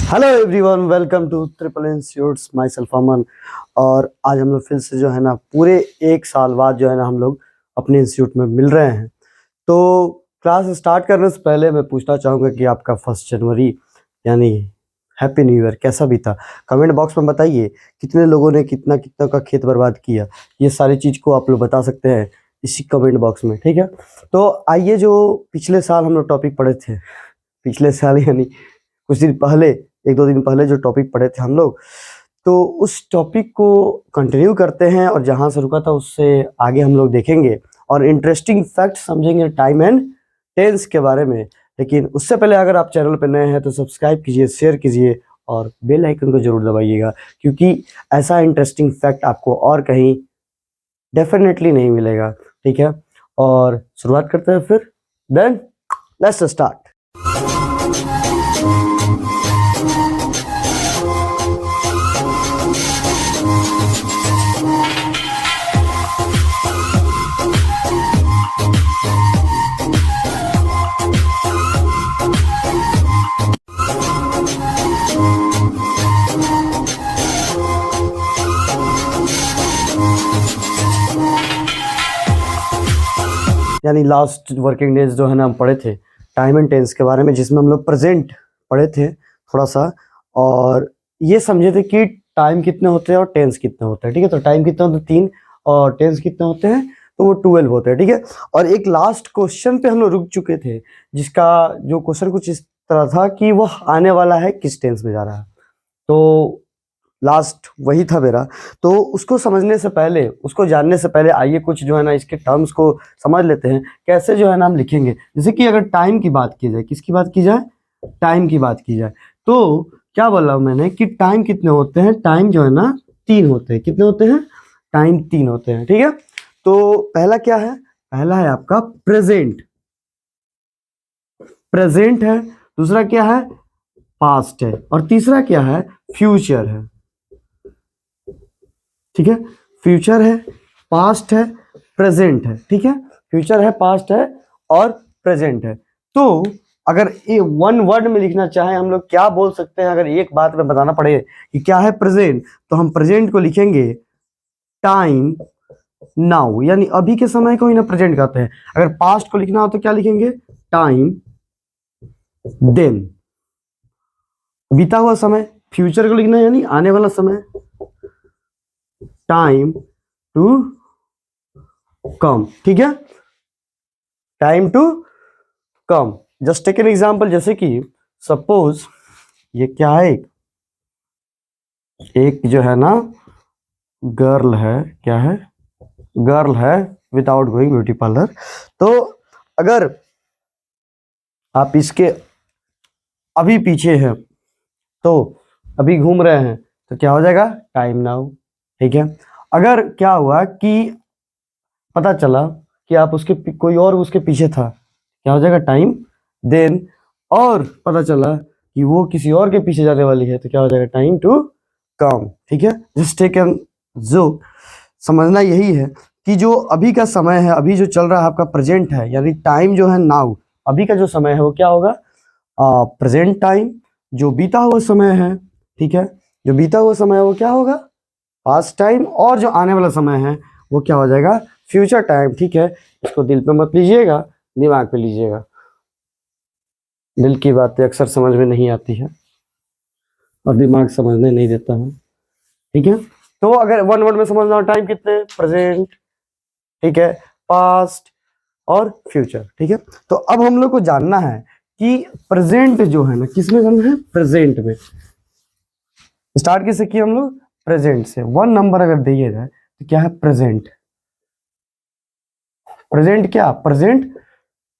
Hello everyone, welcome to triple institutes. Myself Aman. और आज हम लोग फिर से जो है ना पूरे एक साल बाद जो है ना हम लोग अपने इंस्टीट्यूट में मिल रहे हैं। तो क्लास स्टार्ट करने से पहले मैं पूछना चाहूँगा कि आपका 1 जनवरी यानी हैप्पी न्यू ईयर कैसा बीता। कमेंट बॉक्स में बताइए कितने लोगों ने कितना कितना का खेत बर्बाद किया। ये सारी चीज़ को आप लोग बता सकते हैं इसी कमेंट बॉक्स में, ठीक है। तो आइए, जो पिछले साल हम लोग टॉपिक पढ़े थे, पिछले साल यानी कुछ दिन पहले, 1-2 दिन पहले जो टॉपिक पढ़े थे हम लोग, तो उस टॉपिक को कंटिन्यू करते हैं और जहाँ से रुका था उससे आगे हम लोग देखेंगे और इंटरेस्टिंग फैक्ट समझेंगे टाइम एंड टेंस के बारे में। लेकिन उससे पहले अगर आप चैनल पर नए हैं तो सब्सक्राइब कीजिए, शेयर कीजिए और बेल आइकन को जरूर दबाइएगा, क्योंकि ऐसा इंटरेस्टिंग फैक्ट आपको और कहीं डेफिनेटली नहीं मिलेगा, ठीक है। और शुरुआत करते हैं फिर। Then let's start. यानी लास्ट वर्किंग डेज जो है ना हम पढ़े थे टाइम एंड टेंस के बारे में, जिसमें हम लोग प्रेजेंट पढ़े थे थोड़ा सा, और ये समझे थे कि टाइम कितने होते हैं और टेंस कितने होते हैं, ठीक है। तो टाइम कितने होते हैं 3 और टेंस कितने होते हैं तो वो 12 होते हैं, ठीक है। और एक लास्ट क्वेश्चन पे हम लोग रुक चुके थे, जिसका जो क्वेश्चन कुछ इस तरह था कि वह आने वाला है किस टेंस में जा रहा है। तो लास्ट वही था मेरा। तो उसको समझने से पहले, उसको जानने से पहले आइए कुछ जो है ना इसके टर्म्स को समझ लेते हैं, कैसे जो है ना हम लिखेंगे। जैसे कि अगर टाइम की बात की जाए, किसकी बात की जाए, टाइम की बात की जाए, तो क्या बोला मैंने कि टाइम कितने होते हैं, टाइम जो है ना 3 होते हैं। कितने होते हैं, टाइम 3 होते हैं, ठीक है। तो पहला क्या है, पहला है आपका प्रेजेंट, प्रेजेंट है। दूसरा क्या है, पास्ट है। और तीसरा क्या है, फ्यूचर है, ठीक है। फ्यूचर है, पास्ट है, प्रेजेंट है, ठीक है। फ्यूचर है, पास्ट है और प्रेजेंट है। तो अगर ये वन वर्ड में लिखना चाहे हम लोग क्या बोल सकते हैं, अगर एक बात में बताना पड़े कि क्या है प्रेजेंट, तो हम प्रेजेंट को लिखेंगे टाइम नाउ, यानी अभी के समय को ही ना प्रेजेंट कहते हैं। अगर पास्ट को लिखना हो तो क्या लिखेंगे, टाइम देन, बीता हुआ समय। फ्यूचर को लिखना है यानी आने वाला समय, टाइम टू कम, ठीक है, time to come. Just take an example, जैसे कि सपोज ये क्या है, एक जो है ना गर्ल है, क्या है, गर्ल है विदाउट गोइंग ब्यूटी पार्लर। तो अगर आप इसके अभी पीछे हैं, तो अभी घूम रहे हैं, तो क्या हो जाएगा, टाइम नाउ, ठीक है। अगर क्या हुआ कि पता चला कि आप उसके कोई और उसके पीछे था, क्या हो जाएगा, टाइम देन। और पता चला कि वो किसी और के पीछे जाने वाली है, तो क्या हो जाएगा, टाइम टू कम, ठीक है। जस्ट टेक एन जो समझना यही है कि जो अभी का समय है, अभी जो चल रहा है आपका प्रेजेंट है, यानी टाइम जो है नाउ, अभी का जो समय है वो क्या होगा, प्रेजेंट टाइम। जो बीता हुआ समय है, ठीक है, जो बीता हुआ समय है वो क्या होगा, पास्ट टाइम। और जो आने वाला समय है वो क्या हो जाएगा, फ्यूचर टाइम, ठीक है। इसको दिल पे मत लीजिएगा, दिमाग पे लीजिएगा। दिल की बातें अक्सर समझ में नहीं आती है और दिमाग समझने नहीं देता है, ठीक है। तो अगर वन वर्ड में समझना हो, टाइम कितने, प्रेजेंट, ठीक है, पास्ट और फ्यूचर, ठीक है। तो अब हम लोग को जानना है कि प्रेजेंट जो है ना किसमें करना है, प्रेजेंट में। स्टार्ट किससे किए हम लोग, प्रेजेंट से। 1 नंबर अगर दिए जाए तो क्या है, प्रेजेंट। प्रेजेंट क्या, प्रेजेंट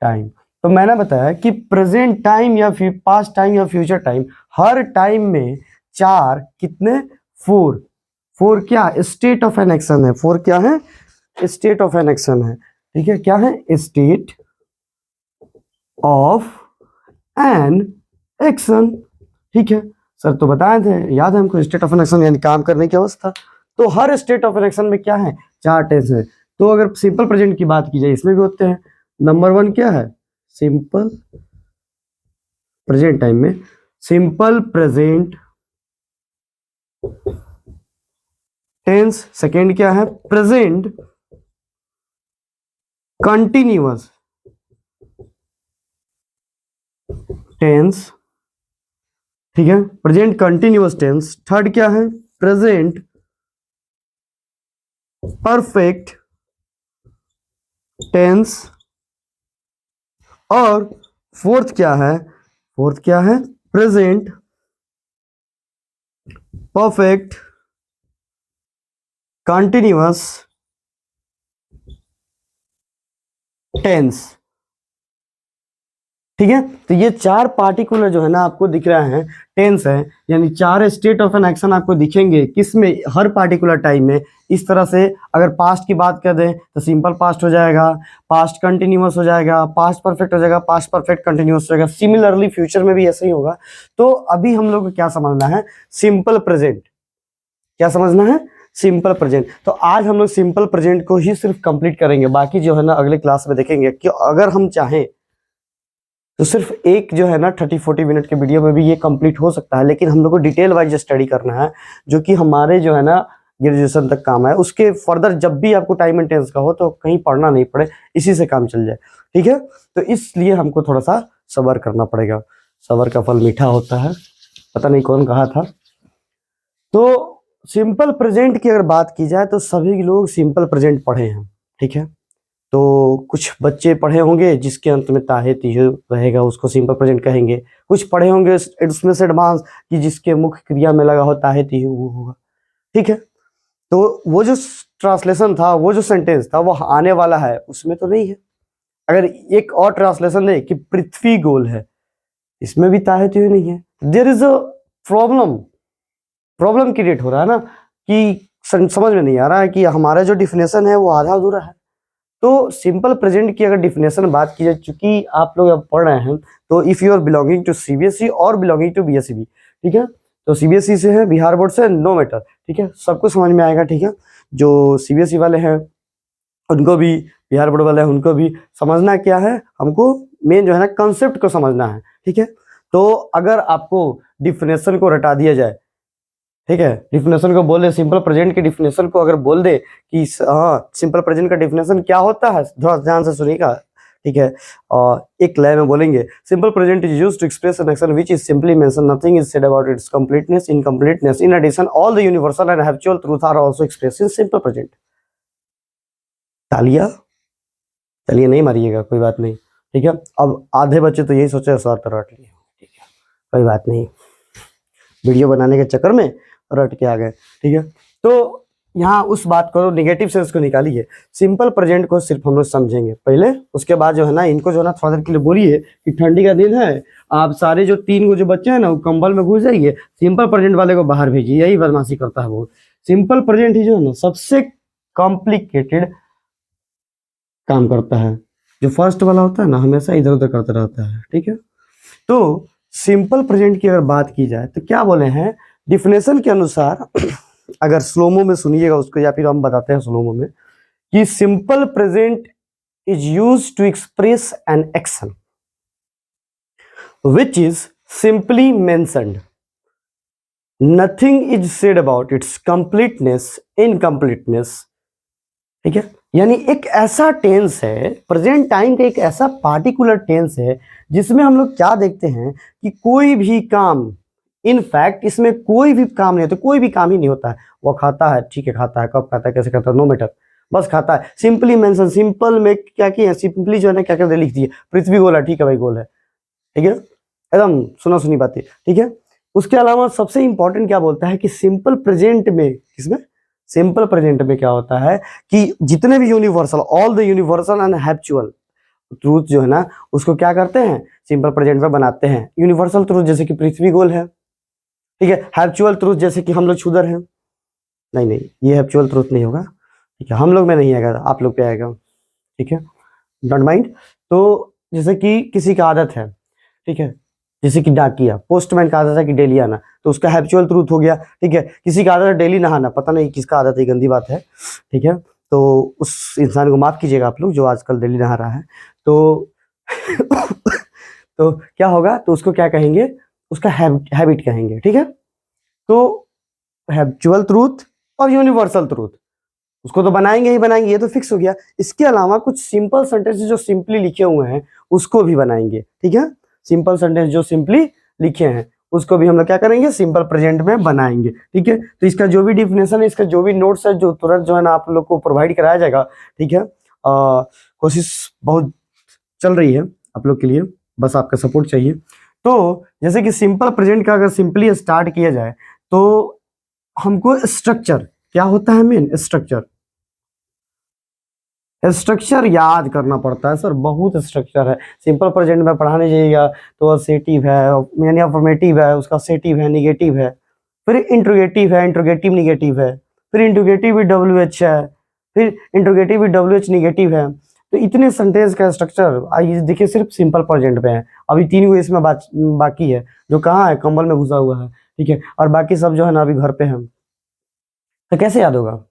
टाइम। तो मैंने बताया कि प्रेजेंट टाइम या फिर पास्ट टाइम या फ्यूचर टाइम, हर टाइम में 4 कितने, 4। 4 क्या, स्टेट ऑफ एन एक्शन है। 4 क्या है, स्टेट ऑफ एन एक्शन है, ठीक है। क्या है, स्टेट ऑफ एन एक्शन, ठीक है। सर तो बताए थे, याद है हमको, स्टेट ऑफ एन एक्शन यानी काम करने की अवस्था। तो हर स्टेट ऑफ एन एक्शन में क्या है, 4 टेंस है। तो अगर सिंपल प्रेजेंट की बात की जाए, इसमें भी होते हैं। नंबर 1 क्या है, सिंपल प्रेजेंट टाइम में सिंपल प्रेजेंट टेंस। सेकेंड क्या है? प्रेजेंट कंटिन्यूअस टेंस, ठीक है, प्रेजेंट कंटिन्यूअस टेंस। थर्ड क्या है? Present perfect tense. और फोर्थ क्या है? फोर्थ क्या है? प्रेजेंट परफेक्ट कंटिन्यूअस टेंस, ठीक है। तो ये चार पार्टिकुलर जो है ना आपको दिख रहा है टेंस है, यानी चार स्टेट ऑफ एन एक्शन आपको दिखेंगे किसमें? हर पार्टिकुलर टाइम में। इस तरह से अगर पास्ट की बात कर दें तो सिंपल पास्ट हो जाएगा, पास्ट कंटिन्यूअस हो जाएगा, पास्ट परफेक्ट हो जाएगा, पास्ट परफेक्ट कंटिन्यूअस हो जाएगा। सिमिलरली फ्यूचर में भी ऐसा ही होगा। तो अभी हम लोग को क्या समझना है? Simple present. क्या समझना है? Simple present. तो आज हम लोग सिंपल प्रेजेंट को ही सिर्फ कंप्लीट करेंगे, बाकी जो है ना अगले क्लास में देखेंगे कि अगर हम चाहें तो सिर्फ एक जो है ना 30-40 मिनट के वीडियो में भी ये कंप्लीट हो सकता है, लेकिन हम लोग को डिटेल वाइज स्टडी करना है, जो कि हमारे जो है ना ग्रेजुएशन तक काम है। उसके फर्दर जब भी आपको टाइम एंड टेंस का हो तो कहीं पढ़ना नहीं पड़े, इसी से काम चल जाए, ठीक है। तो इसलिए हमको थोड़ा सा सब्र करना पड़ेगा। सब्र का फल मीठा होता है, पता नहीं कौन कहा था। तो सिंपल प्रेजेंट की अगर बात की जाए तो सभी लोग सिंपल प्रेजेंट पढ़े हैं, ठीक है। तो कुछ बच्चे पढ़े होंगे जिसके अंत में ताहे तीहे रहेगा, उसको सिंपल प्रेजेंट कहेंगे। कुछ पढ़े होंगे उसमें से एडवांस कि जिसके मुख्य क्रिया में लगा हो ताहे तीहे, वो होगा, ठीक है। तो वो जो ट्रांसलेशन था, वो जो सेंटेंस था, वो आने वाला है, उसमें तो नहीं है। अगर एक और ट्रांसलेशन दे कि पृथ्वी गोल है, इसमें भी ताहे तीहे नहीं है। There is a problem create हो रहा है ना, कि समझ में नहीं आ रहा है कि हमारा जो डिफिनेशन है वो आधा अधूरा है। तो सिंपल प्रेजेंट की अगर डिफिनेशन बात की जाए, चूंकि आप लोग अब पढ़ रहे हैं, तो if you are belonging to CBSE और बिलोंगिंग टू बीएसईबी, ठीक है, तो सीबीएसई से है, बिहार बोर्ड से, नो मैटर, ठीक है, सबको समझ में आएगा, ठीक है। जो सीबीएसई वाले हैं उनको भी, बिहार बोर्ड वाले हैं उनको भी समझना क्या है, हमको मेन जो है ना कंसेप्ट को समझना है, ठीक है। तो अगर आपको डिफिनेशन को रटा दिया जाए, ठीक है, डिफिनेशन को बोले, सिंपल प्रेजेंट की डिफिनेशन को अगर बोल दे कि हाँ सिंपल प्रेजेंट का डिफिनेशन क्या होता है, थोड़ा ध्यान से सुनिएगा, ठीक है। और एक लय में बोलेंगे, simple present is used to express an action which is simply mention, nothing is said about its completeness, incompleteness. In addition all the universal and habitual truth are also expressed in simple present. तालियां, चलिए नहीं मारिएगा, कोई बात नहीं, ठीक है। अब आधे बच्चे तो यही सोचे सर तो रट लिए, ठीक है, कोई बात नहीं, वीडियो बनाने के चक्कर में रट के आ गए, ठीक है। तो यहाँ उस बात को, निगेटिव सेंस को निकालिए, सिंपल प्रेजेंट को सिर्फ हम लोग समझेंगे पहले, उसके बाद जो है ना इनको जो है ना थोड़ा देर के लिए बोलिए कि ठंडी का दिन है, आप सारे जो 3 गो जो बच्चे हैं ना वो कंबल में घुस जाइए, सिंपल प्रेजेंट वाले को बाहर भेजिए, यही बदमाशी करता है बहुत। सिंपल प्रेजेंट ही जो है ना सबसे कॉम्प्लिकेटेड काम करता है, जो फर्स्ट वाला होता है ना हमेशा इधर उधर करता रहता है, ठीक है। तो सिंपल प्रेजेंट की अगर बात की जाए तो क्या बोले हैं डिफिनेशन के अनुसार, अगर स्लोमो में सुनिएगा उसको, या फिर हम बताते हैं स्लोमो में, कि simple present is used to express an action which is simply mentioned, nothing is said about its completeness, incompleteness, ठीक है। यानी एक ऐसा टेंस है, प्रेजेंट टाइम का एक ऐसा पार्टिकुलर टेंस है जिसमें हम लोग क्या देखते हैं कि कोई भी काम, इनफैक्ट इसमें कोई भी काम नहीं होता, कोई भी काम ही नहीं होता है। वो खाता है, ठीक है, खाता है, कब खाता है, कैसे खाता है, नो मैटर, बस खाता है। सिंपली मेंशन, सिंपल में क्या किया, सिंपली जो है ना क्या कर लिख दिए, पृथ्वी गोल है, ठीक है भाई गोल है, ठीक है, एकदम सुना सुनी बातें, ठीक है। उसके अलावा सबसे इंपॉर्टेंट क्या बोलता है कि सिंपल प्रेजेंट में, किसमें, सिंपल प्रेजेंट में क्या होता है कि जितने भी universal, all the universal and habitual truth जो है ना उसको क्या करते हैं, सिंपल प्रेजेंट में बनाते हैं। यूनिवर्सल ट्रूथ जैसे कि पृथ्वी गोल है, ठीक है, हैप्चुअल ट्रूथ जैसे कि हम लोग क्षुद्र हैं, नहीं नहीं ये हैप्चुअल ट्रूथ नहीं होगा, ठीक है, हम लोग में नहीं आएगा, आप लोग पे आएगा, ठीक है, डोंट माइंड। तो जैसे कि किसी का आदत है, ठीक है, जैसे कि डाकिया, पोस्टमैन का आदत है कि डेली आना, तो उसका हैप्चुअल ट्रूथ हो गया, ठीक है। किसी का आदत है डेली नहाना, पता नहीं किसका आदत है, गंदी बात है, ठीक है, तो उस इंसान को माफ कीजिएगा आप लोग जो आजकल डेली नहा रहा है, तो तो क्या होगा, तो उसको क्या कहेंगे, उसका हैबिट कहेंगे, ठीक है। तो हैबिचुअल ट्रूथ और यूनिवर्सल ट्रूथ, उसको तो बनाएंगे ही बनाएंगे, ये तो फिक्स हो गया। इसके अलावा कुछ सिंपल सेंटेंसेस जो सिंपली लिखे हुए हैं उसको भी बनाएंगे, ठीक है। सिंपल सेंटेंस जो सिंपली लिखे हैं उसको भी हम लोग क्या करेंगे, सिंपल प्रेजेंट में बनाएंगे, ठीक है। तो इसका जो भी डिफिनेशन है, इसका जो भी नोट्स है, जो तुरंत जो है ना आप लोग को प्रोवाइड कराया जाएगा, ठीक है। कोशिश बहुत चल रही है आप लोग के लिए, बस आपका सपोर्ट चाहिए। तो जैसे कि सिंपल प्रेजेंट का अगर सिंपली स्टार्ट किया जाए तो हमको स्ट्रक्चर क्या होता है, मेन स्ट्रक्चर याद करना पड़ता है सर, बहुत स्ट्रक्चर है। सिंपल प्रेजेंट में पढ़ाने जाइएगा तो असेटिव है, यानी अफर्मेटिव है, उसका सेटिव है, निगेटिव है, फिर इंट्रोगेटिव है, इंट्रोगेटिव निगेटिव है, फिर इंट्रोगेटिव भी WH है, फिर इंट्रोगेटिव भी WH निगेटिव है। तो इतने सेंटेंस का स्ट्रक्चर आइए देखिए, सिर्फ सिंपल प्रेजेंट पे है। अभी 3 गो इसमें बाकी है, जो कहाँ है, कंबल में घुसा हुआ है, ठीक है। और बाकी सब जो है ना अभी घर पे है। तो कैसे याद होगा,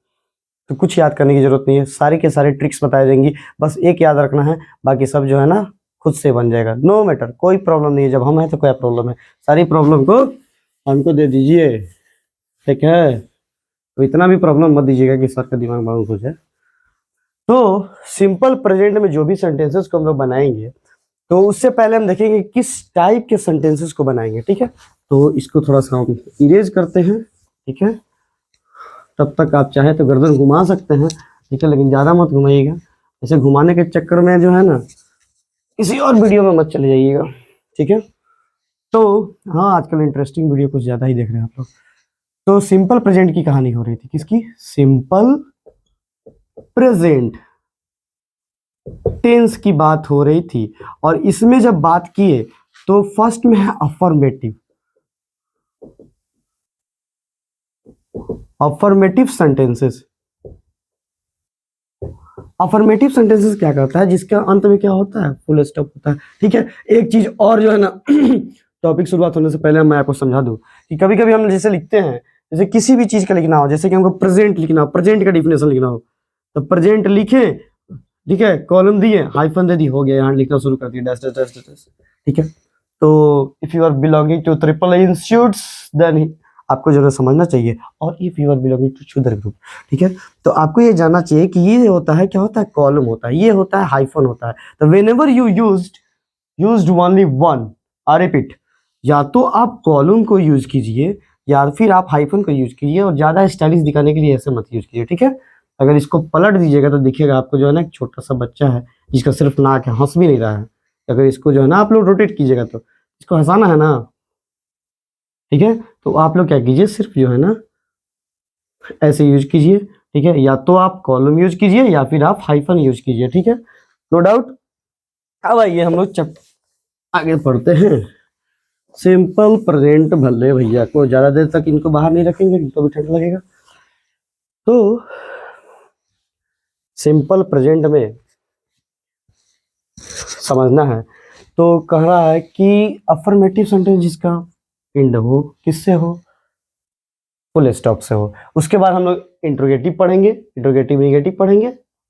तो कुछ याद करने की जरूरत नहीं है, सारी के सारे ट्रिक्स बताई जाएंगी, बस एक याद रखना है, बाकी सब जो है ना खुद से बन जाएगा। नो मैटर, कोई प्रॉब्लम नहीं है, जब हम हैं तो क्या प्रॉब्लम है, सारी प्रॉब्लम को हमको दे दीजिए, ठीक है। तो इतना भी प्रॉब्लम मत दीजिएगा कि सर का दिमाग बाउंस हो जाए। तो सिंपल प्रेजेंट में जो भी सेंटेंसेस को हम लोग बनाएंगे, तो उससे पहले हम देखेंगे किस टाइप के सेंटेंसेस को बनाएंगे, ठीक है। तो इसको थोड़ा सा हम इरेज करते हैं, ठीक है। तब तक आप चाहे तो गर्दन घुमा सकते हैं, ठीक है, लेकिन ज़्यादा मत घुमाइएगा। ऐसे घुमाने के चक्कर में जो है ना किसी और वीडियो में मत चले जाइएगा, ठीक है। तो हाँ, आजकल इंटरेस्टिंग वीडियो कुछ ज़्यादा ही देख रहे हैं आप लोग। तो सिंपल प्रेजेंट की कहानी हो रही थी, किसकी, सिंपल प्रेजेंट टेंस की बात हो रही थी। और इसमें जब बात किए तो फर्स्ट में है affirmative, affirmative sentences. Affirmative sentences क्या करता है, जिसका अंत में क्या होता है, फुल स्टॉप होता है, ठीक है। एक चीज और जो है ना टॉपिक शुरुआत होने से पहले मैं आपको समझा दूं कि कभी कभी हम जैसे लिखते हैं, जैसे किसी भी चीज का लिखना हो, जैसे कि हमको प्रेजेंट लिखना हो, प्रेजेंट का डिफिनेशन लिखना हो, तो प्रेजेंट लिखे, ठीक है, कॉलम दिए, हाइफन दे दी, हो गया, यहाँ लिखना शुरू कर दिया, डैश डैश डैश डैश, ठीक है। तो if you are belonging to triple institutes then आपको जो है समझना चाहिए, और if you are belonging to Shudra group, ठीक है, तो आपको ये जानना चाहिए कि ये होता है, क्या होता है, कॉलम होता है, ये होता है हाइफन होता है। तो whenever you used only one, I repeat, या तो आप कॉलम को यूज कीजिए या फिर आप हाइफन को यूज कीजिए, और ज्यादा स्टाइलिश दिखाने के लिए ऐसे मत यूज कीजिए, ठीक है। अगर इसको पलट दीजिएगा तो दिखेगा आपको जो है ना एक छोटा सा बच्चा है जिसका सिर्फ नाक है, हंस भी नहीं रहा है। अगर इसको जो है ना आप लोग रोटेट कीजिएगा तो इसको हंसाना है ना, ठीक है। तो आप लोग क्या कीजिए, सिर्फ जो है ना ऐसे यूज कीजिए, ठीक है, या तो आप कॉलम यूज कीजिए या फिर आप हाइफन यूज कीजिए, ठीक है, नो डाउट। अब आइए हम लोग आगे पढ़ते हैं। सिंपल प्रेजेंट भले भैया को ज्यादा देर तक इनको बाहर नहीं रखेंगे, इनको भी ठंड लगेगा। तो सिंपल प्रेजेंट में समझना है, तो कह रहा है कि अफर्मेटिव सेंटेंस जिसका एंड हो किससे हो, फुल स्टॉप से हो। उसके बाद हम लोग इंट्रोगेटिव पढ़ेंगे, इंट्रोगेटिव निगेटिव पढ़ेंगे,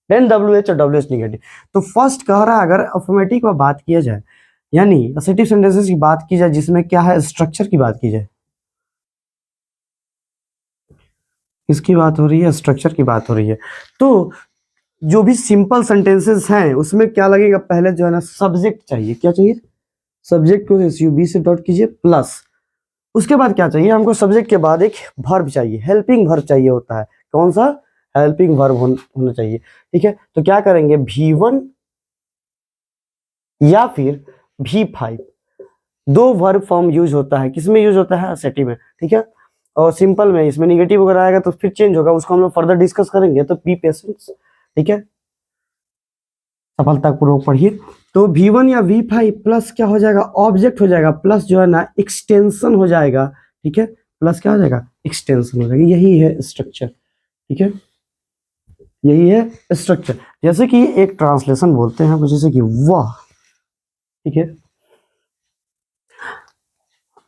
देन WH और WH निगेटिव। तो फर्स्ट कह रहा है अगर अफर्मेटिव की बात किया जाए, यानी असर्टिव सेंटेंसेस की बात की जाए, जिसमें क्या है, स्ट्रक्चर की बात की जाए, किसकी बात हो रही है, स्ट्रक्चर की बात हो रही है। तो जो भी सिंपल सेंटेंसेस हैं उसमें क्या लगेगा, पहले जो है ना सब्जेक्ट चाहिए, क्या चाहिए, सब्जेक्ट को SUB से डॉट कीजिए प्लस, उसके बाद क्या चाहिए हमको, सब्जेक्ट के बाद एक वर्ब चाहिए, हेल्पिंग वर्ब चाहिए होता है, कौन सा, हेल्पिंग वर्ब होना चाहिए, ठीक है। तो क्या करेंगे, V1 या फिर V5, दो वर्ब फॉर्म यूज होता है, किसमें यूज होता है, असेटिव में, ठीक है। और सिंपल में इसमें निगेटिव वगैरह आएगा तो फिर चेंज होगा, उसको हम लोग फर्दर डिस्कस करेंगे, तो बी पेशेंस, ठीक है, सफलतापूर्वक पढ़िए। तो V1 या V5 प्लस क्या हो जाएगा, ऑब्जेक्ट हो जाएगा, प्लस जो है ना एक्सटेंशन हो जाएगा, ठीक है, प्लस क्या हो जाएगा, एक्सटेंशन हो जाएगा। यही है स्ट्रक्चर, ठीक है, यही है स्ट्रक्चर। जैसे कि एक ट्रांसलेशन बोलते हैं, जैसे कि वाह, ठीक है,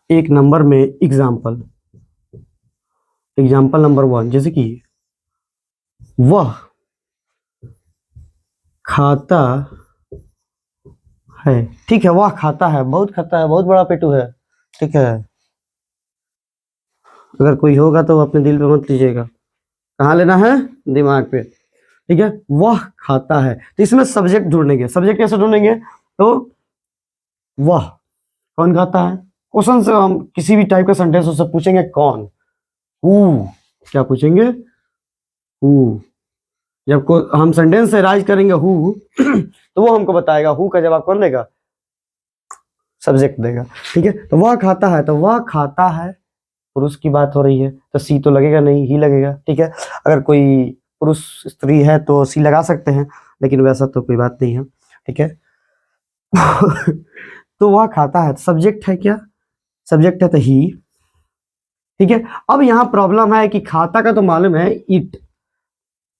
एक नंबर में एग्जाम्पल नंबर 1, जैसे कि वह खाता है, ठीक है, वह खाता है, बहुत खाता है, बहुत बड़ा पेटू है, ठीक है, अगर कोई होगा तो अपने दिल पे मत लीजिएगा, कहाँ लेना है, दिमाग पे, ठीक है। वह खाता है, तो इसमें सब्जेक्ट ढूंढेंगे। सब्जेक्ट कैसे ढूंढेंगे, तो वह कौन खाता है, क्वेश्चन से हम किसी भी टाइप का सेंटेंस उससे पूछेंगे कौन, हु, क्या पूछेंगे, हु। जब को हम सेंटेंस से राइज करेंगे हु तो वो हमको बताएगा, हु का जवाब कौन देगा, सब्जेक्ट देगा, ठीक है। तो वह खाता है, तो वह खाता है पुरुष की बात हो रही है, तो सी तो लगेगा नहीं, ही लगेगा, ठीक है। अगर कोई पुरुष स्त्री है तो सी लगा सकते हैं, लेकिन वैसा तो कोई बात नहीं है, ठीक है। तो वह खाता है, सब्जेक्ट है क्या, सब्जेक्ट है तो ही, ठीक है। अब यहाँ प्रॉब्लम है कि खाता का तो मालूम है इट,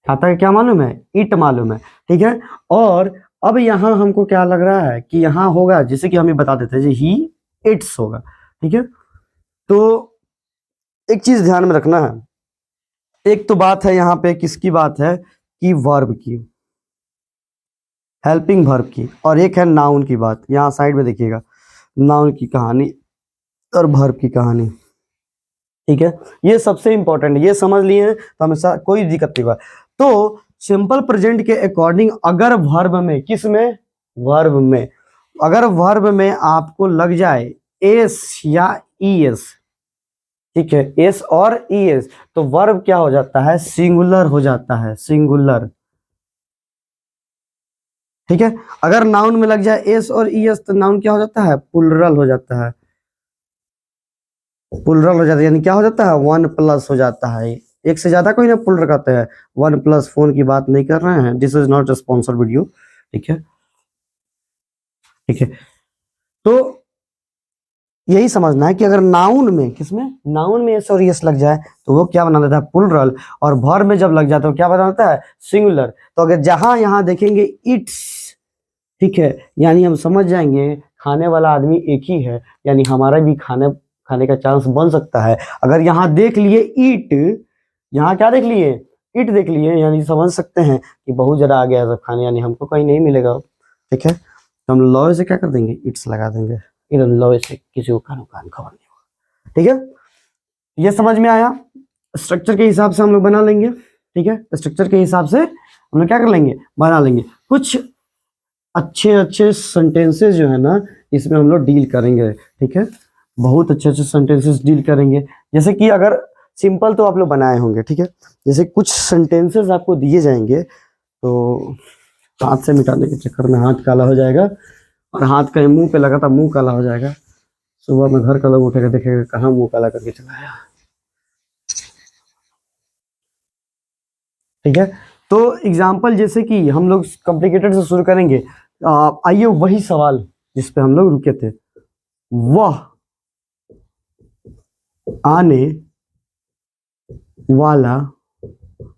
खाता का क्या मालूम है, इट मालूम है, ठीक है। और अब यहाँ हमको क्या लग रहा है कि यहाँ होगा, जैसे कि हम ये बता देते हैं जी ही इट्स होगा, ठीक है। तो एक चीज ध्यान में रखना है, एक तो बात है यहाँ पे किसकी बात है, कि वर्ब की, हेल्पिंग वर्ब की, और एक है नाउन की बात। यहाँ साइड में देखिएगा नाउन की कहानी और वर्ब की कहानी, ठीक है। ये सबसे इंपॉर्टेंट, ये समझ लिए हैं तो हमेशा कोई दिक्कत नहीं हुआ। तो सिंपल प्रेजेंट के अकॉर्डिंग अगर वर्ब में, किस में, वर्ब में, अगर वर्ब में आपको लग जाए एस या ई एस, ठीक है, एस और ई एस, तो वर्ब क्या हो जाता है, सिंगुलर हो जाता है, सिंगुलर, ठीक है। अगर नाउन में लग जाए एस और ई एस तो नाउन क्या हो जाता है, प्लुरल हो जाता है, प्लुरल हो जाता है, यानी क्या हो जाता है, वन प्लस हो जाता है। एक से ज्यादा कोई ना प्लुरल कहते हैं, वन प्लस फोन की बात नहीं कर रहे हैं, this is not sponsor video, ठीक है, ठीक है। तो यही समझना है कि अगर नाउन में, किसमें, नाउन में एस और यस लग जाए तो वो क्या बना देता है, प्लुरल, और वर्ब में जब लग जाए तो क्या बना देता है, सिंगुलर। तो अगर जहां यहां देखेंगे इट्स, ठीक है, यानी हम समझ जाएंगे खाने वाला आदमी एक ही है, यानी हमारा भी खाने खाने का चांस बन सकता है। अगर यहाँ देख लिए ईट, यहाँ क्या देख लिए, ईट देख लिए, यानी समझ सकते हैं कि बहुत ज्यादा आ गया सब खाने, यानी हमको कहीं नहीं मिलेगा, ठीक है। तो हम लॉ से क्या कर देंगे, इट्स लगा देंगे, इन लॉ से किसी को कान खबर नहीं होगा, ठीक है। ये समझ में आया, स्ट्रक्चर के हिसाब से हम लोग बना लेंगे, ठीक है। स्ट्रक्चर के हिसाब से हम लोग क्या कर लेंगे, बना लेंगे। कुछ अच्छे अच्छे सेंटेंसेस जो है ना इसमें हम लोग डील करेंगे, ठीक है, बहुत अच्छे अच्छे सेंटेंसेस डील करेंगे। जैसे कि अगर सिंपल तो आप लोग बनाए होंगे, ठीक है, जैसे कुछ सेंटेंसेस आपको दिए जाएंगे तो हाथ से मिटाने के चक्कर में हाथ काला हो जाएगा, और हाथ कहीं मुंह पे लगा था मुंह काला हो जाएगा, सुबह में घर का लोग उठेगा देखेगा कहाँ मुंह काला करके चलाया, ठीक है। तो एग्जाम्पल जैसे कि हम लोग कॉम्प्लिकेटेड से शुरू करेंगे, आइए वही सवाल जिस पे हम लोग रुके थे, वह आने वाला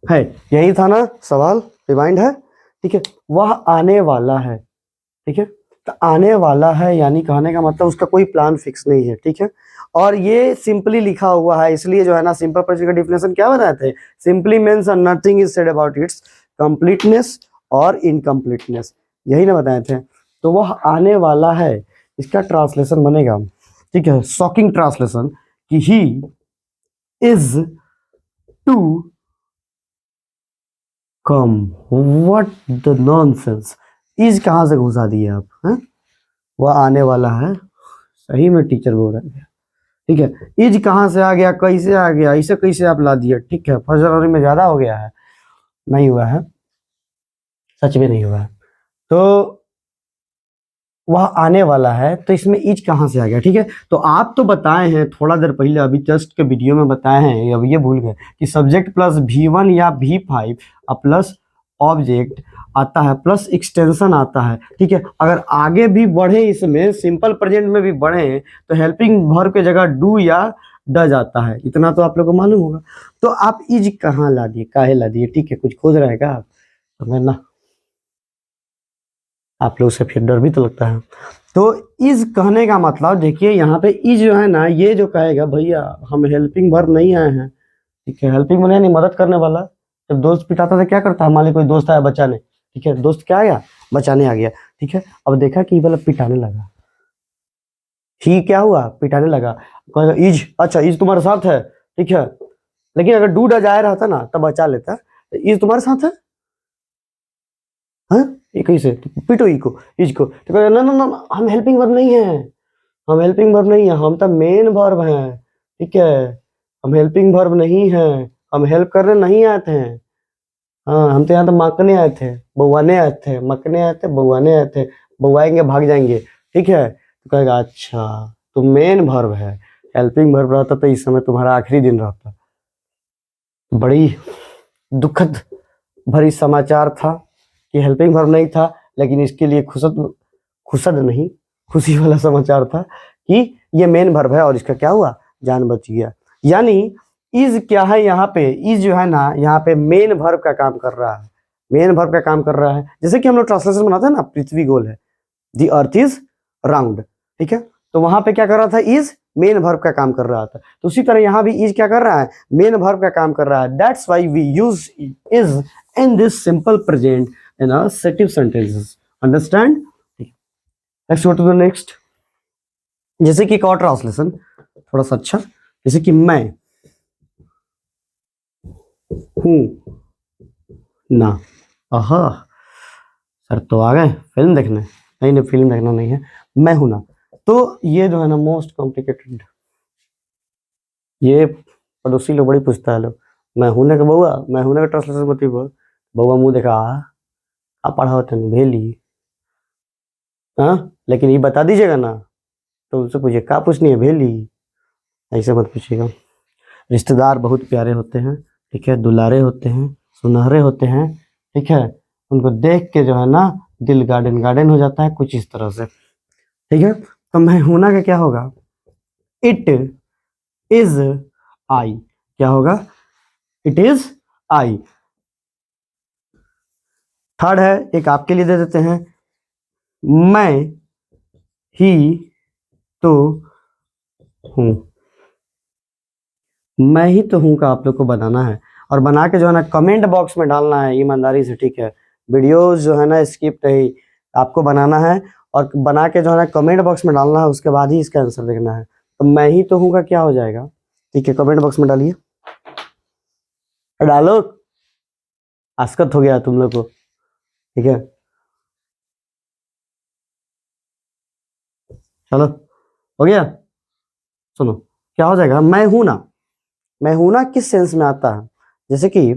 है, यही था ना सवाल, रिमाइंड है, ठीक है। वह आने वाला है, ठीक है, तो आने वाला है यानी कहने का मतलब उसका कोई प्लान फिक्स नहीं है, ठीक है। और ये सिंपली लिखा हुआ है, इसलिए जो है ना सिंपल प्रेजेंट का डिफिनेशन क्या बनाए थे, simply means nothing is said about its completeness और इनकम्प्लीटनेस, यही ना बताए थे। तो वह आने वाला है, इसका ट्रांसलेशन बनेगा, ठीक है, शॉकिंग ट्रांसलेशन, कि he is to come, what the nonsense, is कहां से घुसा दिए आप, हैं, वह आने वाला है, सही में टीचर बोल रहे हैं, ठीक है। इज कहां से आ गया, कैसे आ गया, इसे कैसे आप ला दिए, ठीक है, फर्स्ट जनवरी में ज्यादा हो गया है, नहीं हुआ है, सच में नहीं हुआ है। तो वह आने वाला है, तो इसमें इज कहां से आ गया, ठीक है। तो आप तो बताए हैं थोड़ा देर पहले, अभी जस्ट के वीडियो में बताए हैं, अब ये भूल गए कि सब्जेक्ट प्लस V1 या V5 प्लस ऑब्जेक्ट आता है, प्लस एक्सटेंशन आता है, ठीक है। अगर आगे भी बढ़े, इसमें सिंपल प्रेजेंट में भी बढ़े तो हेल्पिंग वर्ब के जगह डू या डज आता है, इतना तो आप लोग को मालूम होगा। तो आप इज कहाँ ला दिए, काहे ला दिए, ठीक है, कुछ खोज रहेगा आप, तो ना आप लोग से फिर डर भी तो लगता है। तो इज कहने का मतलब देखिए, यहाँ पे इज जो है ना, ये जो कहेगा भैया हम हेल्पिंग वर्ब नहीं आए हैं, ठीक है, हेल्पिंग वर्ब यानी मदद करने वाला। जब दोस्त पिटाता था क्या करता है, मान ली कोई दोस्त आया बचाने, ठीक है, दोस्त क्या आ गया, बचाने आ गया, ठीक है। अब देखा कि ये वाला पिटाने लगा, ही क्या हुआ, पिटाने लगा, कहेगा इज, अच्छा इज तुम्हारे साथ है, ठीक है, लेकिन अगर डू डज आया रहता ना तब बचा लेता, इज तुम्हारे साथ है, हाँ ये कैसे, तो पिटो ई को, इज को, तो कहेगा ना ना ना हम हेल्पिंग वर्ब नहीं है, हम हेल्पिंग वर्ब नहीं है, हम तो मेन वर्ब हैं, ठीक है, हम हेल्पिंग वर्ब नहीं है, हम हेल्प करने नहीं आए थे, हाँ हम तो यहाँ तो मकने आए थे, बउआने आए थे, मकने आए थे, बउआने आए थे, बउआएंगे भाग जाएंगे, ठीक है, तो कहेगा अच्छा तो मेन वर्ब है, हेल्पिंग वर्ब रहता तो इस समय तुम्हारा आखिरी दिन रहता। बड़ी दुखद भरी समाचार था कि हेल्पिंग वर्ब नहीं था, लेकिन इसके लिए खुशद खुशद नहीं खुशी वाला समाचार था कि ये मेन वर्ब है और इसका क्या हुआ, जान बच गया। यानी इज क्या है, यहाँ पे इज जो है ना, यहाँ पे मेन वर्ब का काम कर रहा है, मेन वर्ब का काम कर रहा है। जैसे कि हम लोग ट्रांसलेशन बनाते हैं ना, पृथ्वी गोल है, दी अर्थ इज राउंड, ठीक है, तो वहां पे क्या कर रहा था, इज मेन वर्ब का काम कर रहा था, तो उसी तरह यहाँ भी इज क्या कर रहा है, मेन वर्ब का काम कर रहा है। That's why we use is in this simple present in assertive sentences, understand? Let's go to the next. जैसे कि एक और ट्रांसलेशन थोड़ा सा अच्छा, जैसे कि मैं हूं ना, आहा सर तो आ गए फिल्म देखने, नहीं नहीं फिल्म देखना नहीं है, मैं हूं ना, तो ये जो है ना मोस्ट कॉम्प्लिकेटेड, ये पड़ोसी लोग बड़ी पूछता है लोग, मैं हूं ना का बउआ, मैं हूं ना का ट्रांसलेशन बताइए, बउआ मुंह देखा आ पढ़ा होता नहीं भेली, हाँ लेकिन ये बता दीजिएगा ना, तो उससे पूछिए का पूछनी है भेली, ऐसे मत पूछिएगा। रिश्तेदार बहुत प्यारे होते हैं, ठीक है, दुलारे होते हैं, सुनहरे होते हैं, ठीक है, उनको देख के जो है ना दिल गार्डन गार्डन हो जाता है, कुछ इस तरह से, ठीक है। तो मैं हूं ना का क्या होगा, इट इज आई, क्या होगा, इट इज आई। थर्ड है, एक आपके लिए दे देते हैं, मैं ही तो हूं, मैं ही तो हूं का आप लोग को बनाना है, और बना के जो है ना कमेंट बॉक्स में डालना है ईमानदारी से, ठीक है, वीडियोस जो है ना स्किप नहीं आपको बनाना है, और बना के जो है ना कमेंट बॉक्स में डालना है, उसके बाद ही इसका आंसर देखना है। तो मैं ही तो हूं का क्या हो जाएगा, ठीक है, कमेंट बॉक्स में डालिए, डालो, आस्कत हो गया तुम लोग को, ठीक है, चलो हो गया। सुनो क्या हो जाएगा, मैं हूं ना, मैं हूं ना किस सेंस में आता है, जैसे कि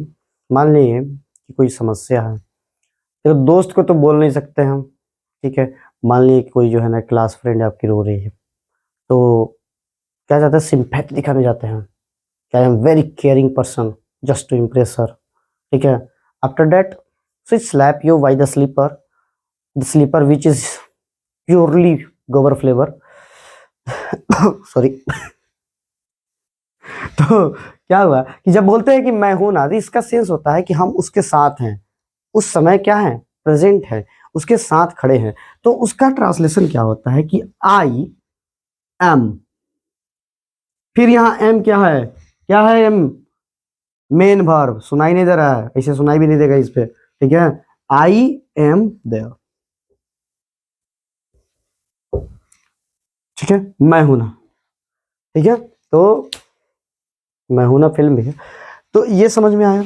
मान लीजिए कि कोई समस्या है, तो दोस्त को तो बोल नहीं सकते हम, ठीक है, मान लीजिए कि कोई जो है ना क्लास फ्रेंड आपकी रो रही है, तो क्या जाता है, सिंपैथी दिखाने जाते हैं, कि I am very caring person just to impress her, ठीक है, after that she slap you by the slipper which is purely gobar flavour sorry तो क्या हुआ कि जब बोलते हैं कि मैं हूं ना, तो इसका सेंस होता है कि हम उसके साथ हैं, उस समय क्या है, प्रेजेंट है, उसके साथ खड़े हैं, तो उसका ट्रांसलेशन क्या होता है कि आई एम, फिर यहाँ एम क्या है एम, मेन वर्ब, सुनाई नहीं दे रहा है, ऐसे सुनाई भी नहीं देगा इस पे, ठीक है, आई एम देयर, ठीक है, मैं हूं ना, ठीक है, तो मैं हूं ना फिल्म भी है, तो ये समझ में आया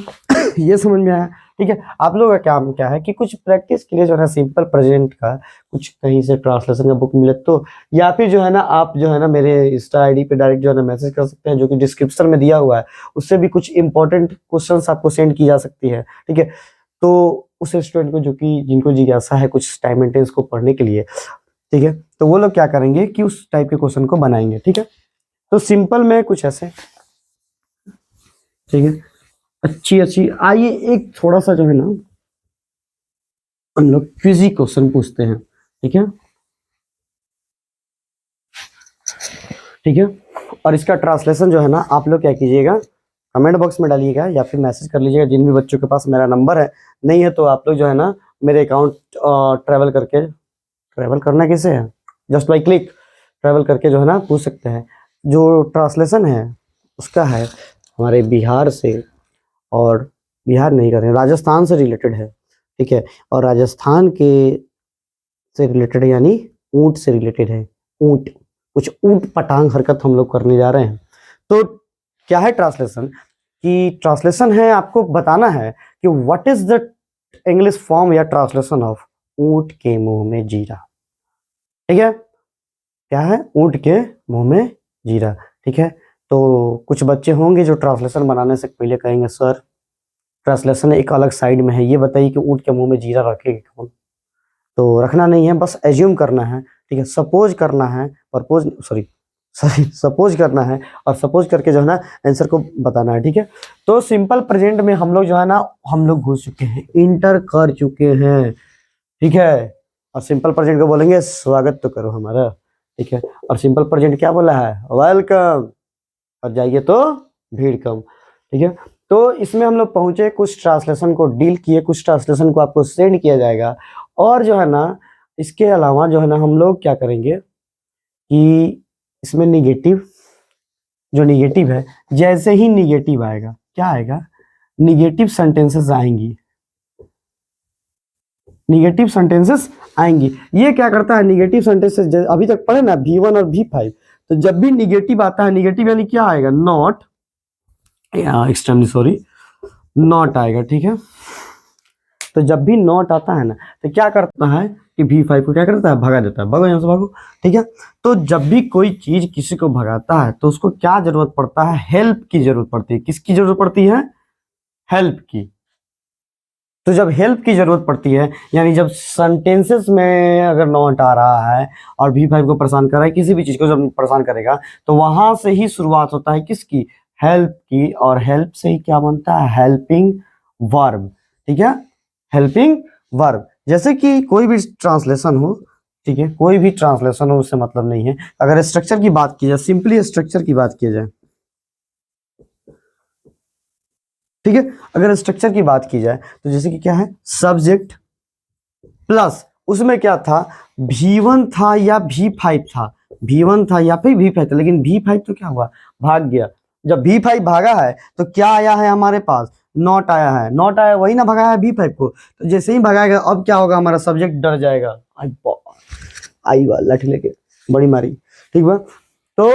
ये समझ में आया, ठीक है। आप लोगों का काम क्या है कि कुछ प्रैक्टिस के लिए जो है ना सिंपल प्रेजेंट का कुछ कहीं से ट्रांसलेशन का बुक मिले तो, या फिर जो है ना आप जो है ना मेरे इंस्टा आईडी पे डायरेक्ट जो है ना मैसेज कर सकते हैं, जो कि डिस्क्रिप्शन में दिया हुआ है, उससे भी कुछ इंपॉर्टेंट क्वेश्चंस आपको सेंड की जा सकती है, ठीक है, तो उस स्टूडेंट को जो कि जिनको जिज्ञासा है कुछ टाइम एंड टेंस को पढ़ने के लिए, ठीक है, तो वो लोग क्या करेंगे कि उस टाइप के क्वेश्चन को बनाएंगे, ठीक है, तो सिंपल में कुछ ऐसे, ठीक है, अच्छी अच्छी। आइए एक थोड़ा सा जो है ना हम लोग क्विजी क्वेश्चन पूछते हैं, ठीक है, ठीक है, और इसका ट्रांसलेशन जो है ना आप लोग क्या कीजिएगा, कमेंट बॉक्स में डालिएगा या फिर मैसेज कर लीजिएगा, जिन भी बच्चों के पास मेरा नंबर है, नहीं है तो आप लोग जो है ना मेरे अकाउंट ट्रैवल करना कैसे है, जस्ट बाई क्लिक ट्रैवल करके जो है ना पूछ सकते हैं। जो ट्रांसलेशन है उसका है हमारे बिहार से, और बिहार नहीं कर रहे हैं, राजस्थान से रिलेटेड है, ठीक है, और राजस्थान के से रिलेटेड यानी ऊंट से रिलेटेड है, ऊंट, कुछ ऊट पटांग हरकत हम लोग करने जा रहे हैं। तो क्या है ट्रांसलेशन, कि ट्रांसलेशन है आपको बताना है कि what is the English form या ट्रांसलेशन ऑफ ऊंट के मुंह में जीरा। ठीक है, क्या है, ऊंट के मुंह में जीरा। ठीक है, तो कुछ बच्चे होंगे जो ट्रांसलेशन बनाने से पहले कहेंगे सर ट्रांसलेशन एक अलग साइड में है, ये बताइए कि ऊंट के मुंह में जीरा रखेगा कौन। तो रखना नहीं है, बस एज्यूम करना है। ठीक है, सपोज करना है, परपोज सॉरी सपोज करना है, और सपोज करके जो है ना आंसर को बताना है। ठीक है, तो सिंपल प्रेजेंट में हम लोग जो है ना हम लोग घुस चुके हैं, इंटर कर चुके हैं। ठीक है, और सिंपल प्रेजेंट को बोलेंगे स्वागत तो करो हमारा। ठीक है, और सिंपल प्रेजेंट क्या बोला है, वेलकम, और जाइए तो भीड़ कम। ठीक है, तो इसमें हम लोग पहुंचे, कुछ ट्रांसलेशन को डील किए, कुछ ट्रांसलेशन को आपको सेंड किया जाएगा, और जो है ना इसके अलावा जो है ना हम लोग क्या करेंगे कि इसमें निगेटिव, जो निगेटिव है, जैसे ही निगेटिव आएगा क्या आएगा, निगेटिव सेंटेंसेस आएंगी, निगेटिव सेंटेंसेस आएंगी। ये क्या करता है, निगेटिव सेंटेंसेस अभी तक पढ़े ना V1 और V5, तो जब भी निगेटिव आता है, निगेटिव यानी क्या आएगा, नॉट, एक्सट्रीमली सॉरी, नॉट आएगा। ठीक है, तो जब भी नॉट आता है ना तो क्या करता है कि V5 को क्या करता है, भगा देता है, भागो यहाँ से भागो। ठीक है, तो जब भी कोई चीज किसी को भगाता है तो उसको क्या जरूरत पड़ता है, हेल्प की जरूरत पड़ती है। किसकी जरूरत पड़ती है, हेल्प की। तो जब हेल्प की जरूरत पड़ती है, यानी जब सेंटेंसेस में अगर नॉट आ रहा है और V5 को परेशान कर रहा है, किसी भी चीज को जब परेशान करेगा तो वहां से ही शुरुआत होता है किसकी, हेल्प की, और हेल्प से ही क्या बनता है, हेल्पिंग वर्ब। ठीक है, हेल्पिंग वर्ब। जैसे कि कोई भी ट्रांसलेशन हो, ठीक है, कोई भी ट्रांसलेशन हो उससे मतलब नहीं है। अगर स्ट्रक्चर की बात की जाए, सिंपली स्ट्रक्चर की बात की जाए, ठीक है, अगर स्ट्रक्चर की बात की जाए तो जैसे कि क्या है, सब्जेक्ट प्लस उसमें क्या था, V1 था या V5 था, V1 था या फिर V5 था, लेकिन V5 तो क्या हुआ, भाग गया। जब V5 भागा है तो क्या आया है हमारे पास, नॉट आया है, नॉट आया वही ना भगाया है V5 को, तो जैसे ही भगाएगा अब क्या होगा, हमारा सब्जेक्ट डर जाएगा, आई वाह लठ लेके बड़ी मारी। ठीक है, तो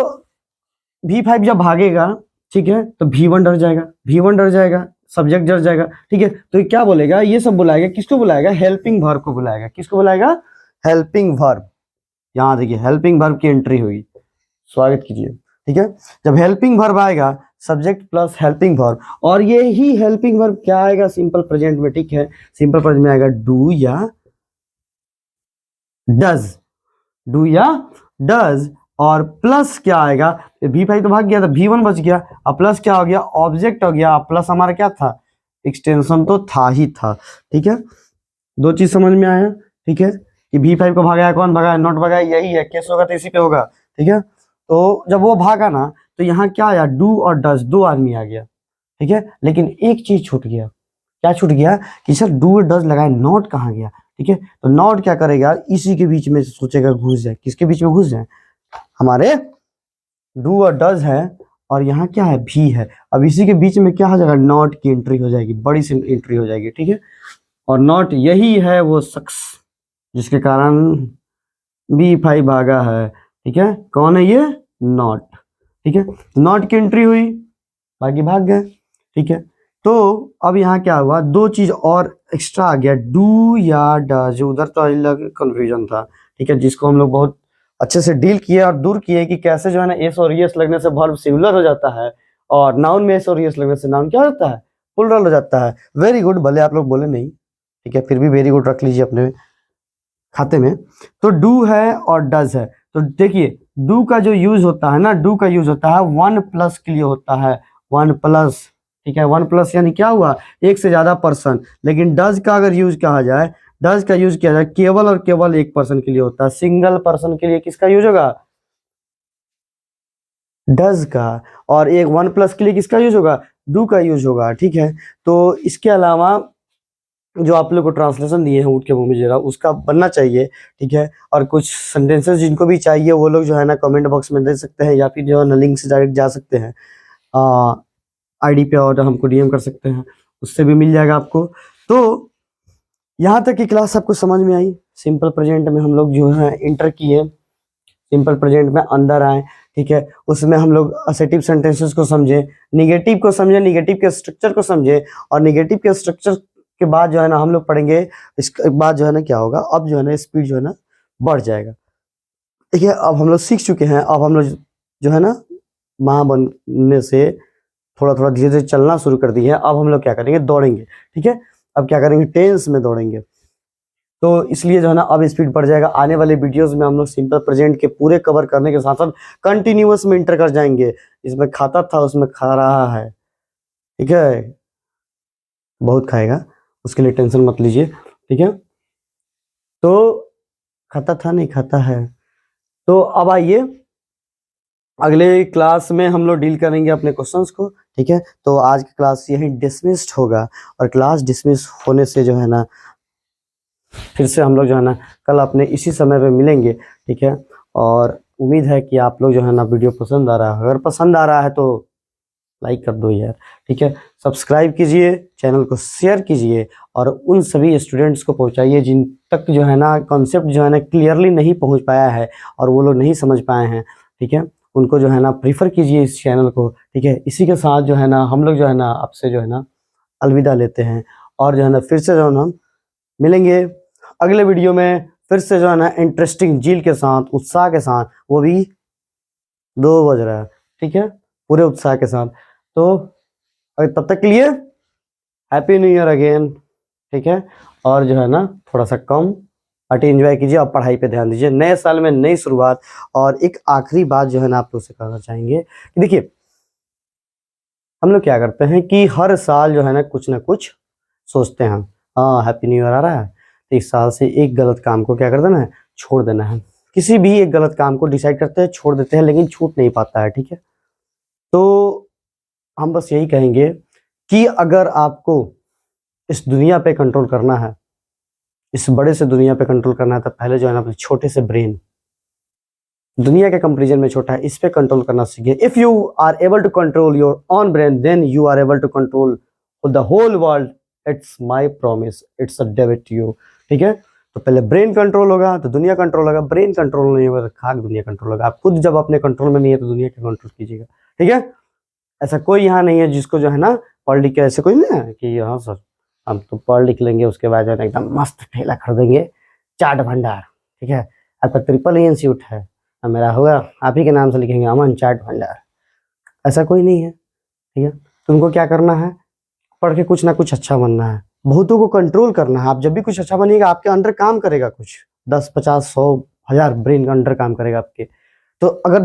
V5 जब भागेगा, ठीक है, तो V1 डर जाएगा, V1 डर जाएगा, सब्जेक्ट डर जाएगा। ठीक है, तो ये क्या बोलेगा, ये सब बुलाएगा, किसको बुलाएगा, हेल्पिंग वर्ब को बुलाएगा। किसको बुलाएगा, हेल्पिंग वर्ब। यहाँ देखिए हेल्पिंग वर्ब की एंट्री हुई, स्वागत कीजिए। ठीक है, जब हेल्पिंग वर्ब आएगा, सब्जेक्ट प्लस हेल्पिंग वर्ब, और ये ही हेल्पिंग वर्ब क्या आएगा, सिंपल प्रेजेंट में। ठीक है, सिंपल प्रेजेंट में आएगा डू या डज, डू या डज, और प्लस क्या आएगा, V5 तो भाग गया था, V1 बच गया, अब प्लस क्या हो गया, ऑब्जेक्ट हो गया, प्लस हमारा क्या था, एक्सटेंशन तो था ही था। ठीक है, दो चीज समझ में आया। ठीक है, कि V5 को भगाया, कौन भगाया, नॉट भगाया, यही है, केस होगा तो इसी पे होगा। ठीक है, तो जब वो भागा ना तो यहाँ क्या आया, डू और डज, दो आदमी आ गया। ठीक है, लेकिन एक चीज छूट गया, क्या छूट गया, कि सर डू और डज लगाए, नॉट कहाँ गया। ठीक है, तो नॉट क्या करेगा, इसी के बीच में सोचेगा घुस जाए, किसके बीच में घुस जाए, हमारे डू और डज है, और यहाँ क्या है, भी है, अब इसी के बीच में क्या हो जाएगा, नॉट की एंट्री हो जाएगी, बड़ी सी एंट्री हो जाएगी। ठीक है, और नॉट यही है वो शख्स जिसके कारण V5 भागा है। ठीक है, कौन है ये, नॉट। ठीक है, नॉट की एंट्री हुई, बाकी भाग गए। ठीक है, तो अब यहाँ क्या हुआ, दो चीज और एक्स्ट्रा आ गया, डू या डज, उधर तो अलग कंफ्यूजन था। ठीक है, जिसको हम लोग बहुत अच्छे से डील किए और दूर किए कि कैसे जो है ना एस और एस लगने से वर्ब सिंगुलर हो जाता है, और नाउन में एस और एस लगने से नाउन क्या होता है, प्लुरल हो जाता है। वेरी गुड, भले आप लोग बोले नहीं, ठीक है, फिर भी वेरी गुड रख लीजिए अपने खाते में। तो डू है और डज है, तो देखिए डू का जो यूज होता है ना, डू का यूज होता है वन प्लस के लिए होता है, वन प्लस। ठीक है, वन प्लस यानी क्या हुआ, एक से ज्यादा पर्सन। लेकिन डज का अगर यूज कहा जाए, डज का यूज किया जाए केवल और केवल एक पर्सन के लिए होता है, सिंगल पर्सन के लिए किसका यूज होगा, डज का, और एक वन प्लस के लिए किसका यूज होगा, डू का यूज होगा। ठीक है, तो इसके अलावा जो आप लोग को ट्रांसलेशन दिए हैं ऊँट के मुंह में जीरा, उसका बनना चाहिए। ठीक है, और कुछ सेंटेंसेस जिनको भी चाहिए वो लोग जो है ना कमेंट बॉक्स में दे सकते हैं, या फिर जो है ना लिंक से डायरेक्ट जा सकते हैं आईडी पे, और हमको DM कर सकते हैं, उससे भी मिल जाएगा आपको। तो यहाँ तक की क्लास आपको समझ में आई, सिंपल प्रेजेंट में हम लोग जो है इंटर किए, सिंपल प्रेजेंट में अंदर आए, ठीक है। उसमें हम लोग असेटिव सेंटेंसेस को समझें, निगेटिव को समझें, निगेटिव के स्ट्रक्चर को समझें, और निगेटिव के स्ट्रक्चर के बाद जो है ना हम लोग पढ़ेंगे, इसके बाद जो है ना क्या होगा, अब जो है ना स्पीड जो है ना बढ़ जाएगा। ठीक है, अब हम लोग सीख चुके हैं, अब हम लोग जो है ना माँ बनने से थोड़ा थोड़ा धीरे धीरे चलना शुरू कर दी है। अब हम लोग क्या करेंगे, दौड़ेंगे, ठीक है। अब क्या करेंगे, टेंस में दौड़ेंगे, तो इसलिए जो है ना अब स्पीड बढ़ जाएगा। आने वाले वीडियोस में हम लोग सिंपल प्रेजेंट के पूरे कवर करने के साथ साथ कंटिन्यूअस में इंटर कर जाएंगे। इसमें खाता था, उसमें खा रहा है, ठीक है, बहुत खाएगा, उसके लिए टेंशन मत लीजिए, ठीक है। तो खाता था नहीं, खाता है। तो अब आइए अगले क्लास में हम लोग डील करेंगे अपने क्वेश्चंस को, ठीक है। तो आज की क्लास यही डिसमिस्ड होगा, और क्लास डिसमिस होने से जो है ना फिर से हम लोग जो है ना कल अपने इसी समय पे मिलेंगे, ठीक है। और उम्मीद है कि आप लोग जो है ना वीडियो पसंद आ रहा है, अगर पसंद आ रहा है तो लाइक कर दो यार, ठीक है। सब्सक्राइब कीजिए, चैनल को शेयर कीजिए, और उन सभी स्टूडेंट्स को पहुंचाइए जिन तक जो है ना कॉन्सेप्ट जो है ना क्लियरली नहीं पहुंच पाया है और वो लोग नहीं समझ पाए हैं, ठीक है। उनको जो है ना प्रीफर कीजिए इस चैनल को, ठीक है। इसी के साथ जो है ना हम लोग जो है ना आपसे जो है ना अलविदा लेते हैं, और जो है ना फिर से जो है ना हम मिलेंगे अगले वीडियो में, फिर से जो है ना इंटरेस्टिंग जील के साथ, उत्साह के साथ, वो भी 2 बज रहा है, ठीक है, पूरे उत्साह के साथ। तो तब तक के लिए हैप्पी न्यू ईयर अगेन, ठीक है। और जो है ना थोड़ा सा कम पार्टी एंजॉय कीजिए और पढ़ाई पे ध्यान दीजिए। नए साल में नई शुरुआत। और एक आखिरी बात जो है ना आप लोग से कहना चाहेंगे कि देखिए, हम लोग क्या करते हैं कि हर साल जो है ना कुछ सोचते हैं, हाँ हैप्पी न्यू ईयर आ रहा है, तो इस साल से एक गलत काम को क्या कर देना है, छोड़ देना है। किसी भी एक गलत काम को डिसाइड करते हैं, छोड़ देते हैं, लेकिन छूट नहीं पाता है, ठीक है। तो हम बस यही कहेंगे कि अगर आपको इस दुनिया पे कंट्रोल करना है, इस बड़े से दुनिया पे कंट्रोल करना है, तो पहले जो है ना अपने छोटे से ब्रेन, दुनिया के कंपेरिजन में छोटा है, इस पे कंट्रोल करना सीखिए। If you are able to control your own brain, then you are able to control the whole world. It's my promise, it's a debit to you, ठीक है। तो पहले ब्रेन कंट्रोल होगा तो दुनिया कंट्रोल होगा, ब्रेन कंट्रोल नहीं होगा तो खाक दुनिया कंट्रोल होगा। आप खुद जब अपने कंट्रोल में नहीं है तो दुनिया के कंट्रोल कीजिएगा, ठीक है। ऐसा कोई यहाँ नहीं है जिसको जो है ना पढ़ लिख के, ऐसे कोई नहीं है कि हाँ सर हम तो पढ़ लिख लेंगे उसके बाद जो है ना एकदम मस्त ठेला खरीदेंगे, चाट भंडार, ठीक है। आपका ट्रिपल ई इंस्टीट्यूट है, अब मेरा होगा आप ही के नाम से लिखेंगे अमन चाट भंडार। ऐसा कोई नहीं है, ठीक है। तुमको क्या करना है, पढ़ के कुछ ना कुछ अच्छा बनना है, बहुतों को कंट्रोल करना है। आप जब भी कुछ अच्छा बनिएगा आपके अंडर काम करेगा कुछ 10, 50, 100, 1000 ब्रेन का अंडर काम करेगा आपके। तो अगर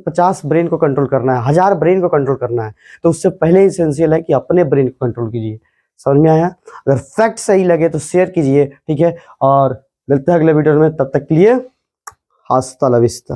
50 ब्रेन को कंट्रोल करना है, 1000 ब्रेन को कंट्रोल करना है, तो उससे पहले इसेंशियल है कि अपने ब्रेन को कंट्रोल कीजिए। समझ में आया? अगर फैक्ट सही लगे तो शेयर कीजिए, ठीक है। और मिलते हैं अगले वीडियो में, तब तक के लिए हस्ता ला विस्ता।